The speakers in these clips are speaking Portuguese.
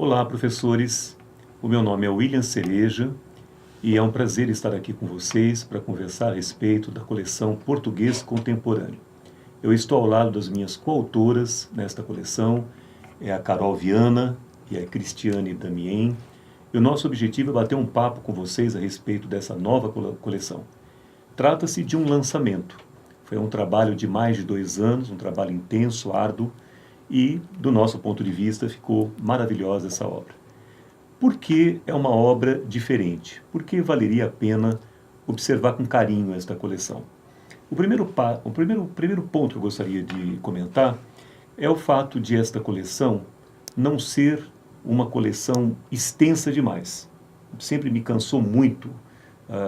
Olá, professores. O meu nome é William Cereja e é um prazer estar aqui com vocês para conversar a respeito da coleção Português Contemporâneo. Eu estou ao lado das minhas coautoras nesta coleção, é a Carol Viana e a Cristiane Damien. E o nosso objetivo é bater um papo com vocês a respeito dessa nova coleção. Trata-se de um lançamento. Foi um trabalho de mais de 2 anos, um trabalho intenso, árduo, e, do nosso ponto de vista, ficou maravilhosa essa obra. Por que é uma obra diferente? Por que valeria a pena observar com carinho esta coleção? O primeiro ponto que eu gostaria de comentar é o fato de esta coleção não ser uma coleção extensa demais. Sempre me cansou muito,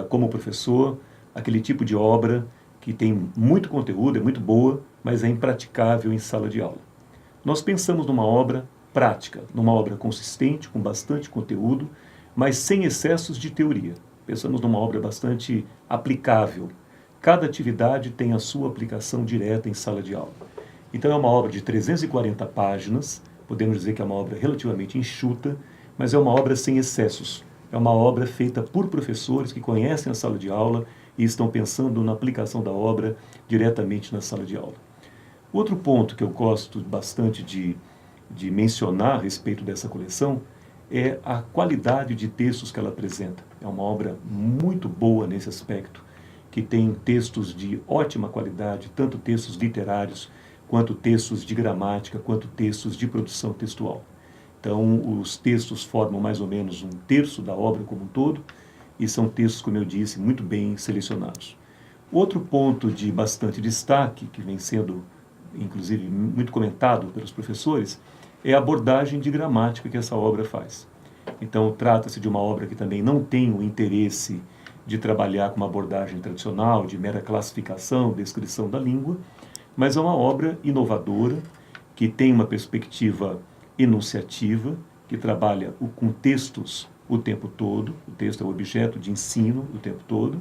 como professor, aquele tipo de obra que tem muito conteúdo, é muito boa, mas é impraticável em sala de aula. Nós pensamos numa obra prática, numa obra consistente, com bastante conteúdo, mas sem excessos de teoria. Pensamos numa obra bastante aplicável. Cada atividade tem a sua aplicação direta em sala de aula. Então é uma obra de 340 páginas, podemos dizer que é uma obra relativamente enxuta, mas é uma obra sem excessos. É uma obra feita por professores que conhecem a sala de aula e estão pensando na aplicação da obra diretamente na sala de aula. Outro ponto que eu gosto bastante de mencionar a respeito dessa coleção é a qualidade de textos que ela apresenta. É uma obra muito boa nesse aspecto, que tem textos de ótima qualidade, tanto textos literários, quanto textos de gramática, quanto textos de produção textual. Então, os textos formam mais ou menos 1/3 da obra como um todo, e são textos, como eu disse, muito bem selecionados. Outro ponto de bastante destaque, que vem sendo inclusive muito comentado pelos professores, é a abordagem de gramática que essa obra faz. Então, trata-se de uma obra que também não tem o interesse de trabalhar com uma abordagem tradicional, de mera classificação, descrição da língua, mas é uma obra inovadora, que tem uma perspectiva enunciativa, que trabalha com textos o tempo todo, o texto é o objeto de ensino o tempo todo,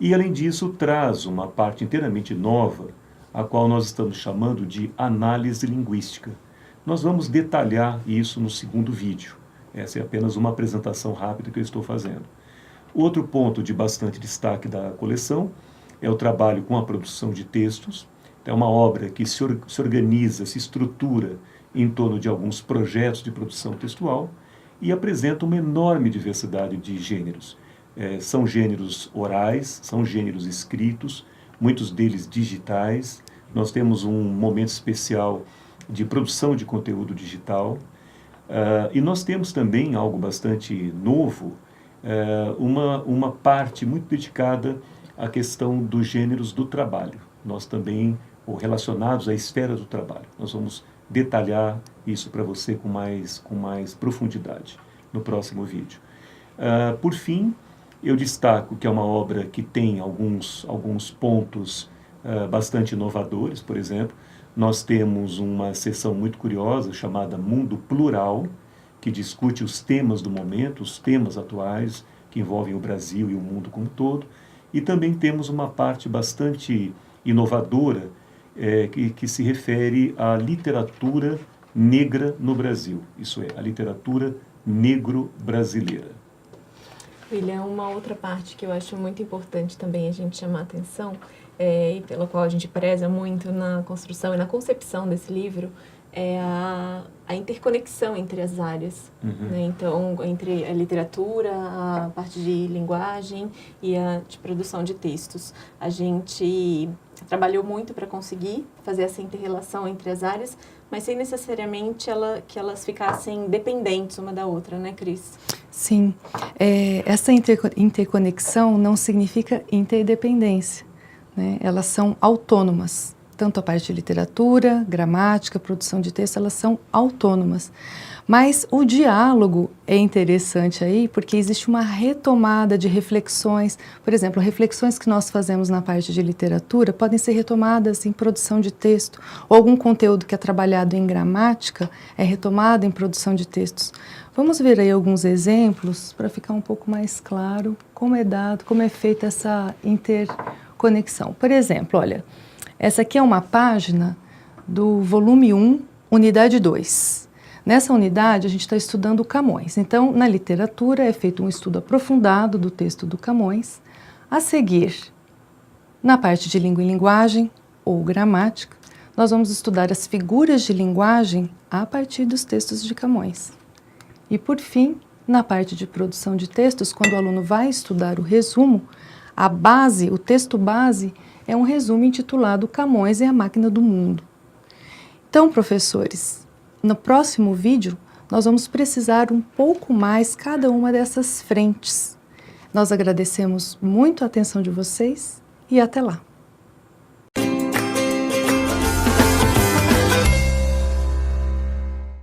e, além disso, traz uma parte inteiramente nova, a qual nós estamos chamando de análise linguística. Nós vamos detalhar isso no segundo vídeo. Essa é apenas uma apresentação rápida que eu estou fazendo. Outro ponto de bastante destaque da coleção é o trabalho com a produção de textos. É uma obra que se organiza, se estrutura em torno de alguns projetos de produção textual e apresenta uma enorme diversidade de gêneros. São gêneros orais, são gêneros escritos, muitos deles digitais. Nós temos um momento especial de produção de conteúdo digital. E nós temos também algo bastante novo, uma parte muito dedicada à questão dos gêneros do trabalho. Nós também, ou relacionados à esfera do trabalho. Nós vamos detalhar isso para você com mais profundidade no próximo vídeo. Por fim, eu destaco que é uma obra que tem alguns pontos bastante inovadores. Por exemplo, nós temos uma seção muito curiosa chamada Mundo Plural, que discute os temas do momento, os temas atuais que envolvem o Brasil e o mundo como um todo. E também temos uma parte bastante inovadora que se refere à literatura negra no Brasil, isso é, a literatura negro-brasileira. William, uma outra parte que eu acho muito importante também a gente chamar a atenção, e pela qual a gente preza muito na construção e na concepção desse livro, é a interconexão entre as áreas. Né? Então, entre a literatura, a parte de linguagem e a de produção de textos. A gente trabalhou muito para conseguir fazer essa interrelação entre as áreas, mas sem necessariamente que elas ficassem dependentes uma da outra, né, Cris? Sim, essa interconexão não significa interdependência, né? Elas são autônomas, tanto a parte de literatura, gramática, produção de texto, elas são autônomas. Mas o diálogo é interessante aí, porque existe uma retomada de reflexões. Por exemplo, reflexões que nós fazemos na parte de literatura podem ser retomadas em produção de texto, ou algum conteúdo que é trabalhado em gramática é retomado em produção de textos. Vamos ver aí alguns exemplos para ficar um pouco mais claro como é feita essa interconexão. Por exemplo, olha, essa aqui é uma página do volume 1, unidade 2. Nessa unidade, a gente está estudando o Camões. Então, na literatura, é feito um estudo aprofundado do texto do Camões. A seguir, na parte de língua e linguagem, ou gramática, nós vamos estudar as figuras de linguagem a partir dos textos de Camões. E, por fim, na parte de produção de textos, quando o aluno vai estudar o resumo, a base, o texto base, é um resumo intitulado Camões e a Máquina do Mundo. Então, professores, no próximo vídeo, nós vamos precisar um pouco mais cada uma dessas frentes. Nós agradecemos muito a atenção de vocês e até lá!